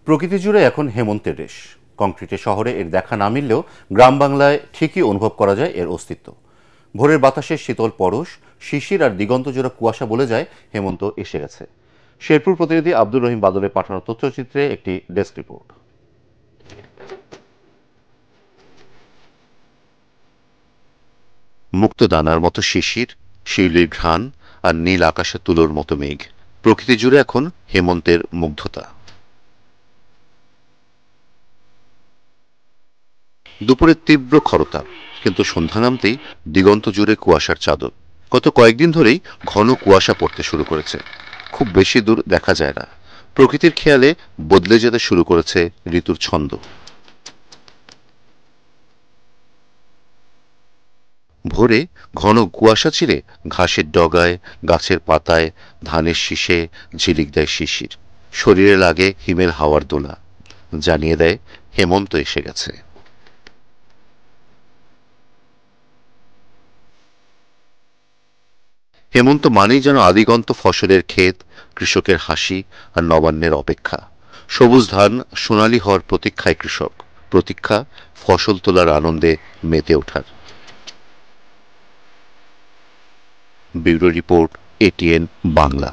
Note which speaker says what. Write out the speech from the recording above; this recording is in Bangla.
Speaker 1: প্রকৃতি জুড়ে এখন হেমন্তের রেশ। কংক্রিটের শহরে এর দেখা না মিললেও গ্রাম বাংলায় ঠিকই অনুভব করা যায় এর অস্তিত্ব। ভোরের বাতাসের শীতল পরশ, শিশির আর দিগন্তজোড়া কুয়াশা বলে যায় হেমন্ত এসে গেছে। শেরপুর প্রতিনিধি আব্দুর রহিম বাদলের পাঠানো তথ্যচিত্রে একটি ডেস্ক রিপোর্ট। মুক্তদানার মতো শিশির, শিউলির ঘ্রাণ আর নীল আকাশে তুলোর মতো মেঘ, প্রকৃতি জুড়ে এখন হেমন্তের মুগ্ধতা। দুপুরের তীব্র খরতাপ, কিন্তু সন্ধ্যা নামতেই দিগন্ত জুড়ে কুয়াশার চাদর। গত কয়েকদিন ধরেই ঘন কুয়াশা পড়তে শুরু করেছে, খুব বেশি দূর দেখা যায় না। প্রকৃতির খেয়ালে বদলে যেতে শুরু করেছে ঋতুর ছন্দ। ভোরে ঘন কুয়াশা ছিঁড়ে ঘাসের ডগায়, গাছের পাতায়, ধানের শীষে ঝিলিক দেয় শিশির। শরীরে লাগে হিমেল হাওয়ার দোলা, জানিয়ে দেয় হেমন্ত এসে গেছে। হেমন্ত মানেই যেন আদিগন্ত ফসলের ক্ষেত, কৃষকের হাসি আর নবান্নের অপেক্ষা। সবুজ ধান সোনালী হওয়ার প্রতীক্ষায় কৃষক, প্রতীক্ষা ফসল তোলার আনন্দে মেতে ওঠার। Bureau report, ATN Bangla.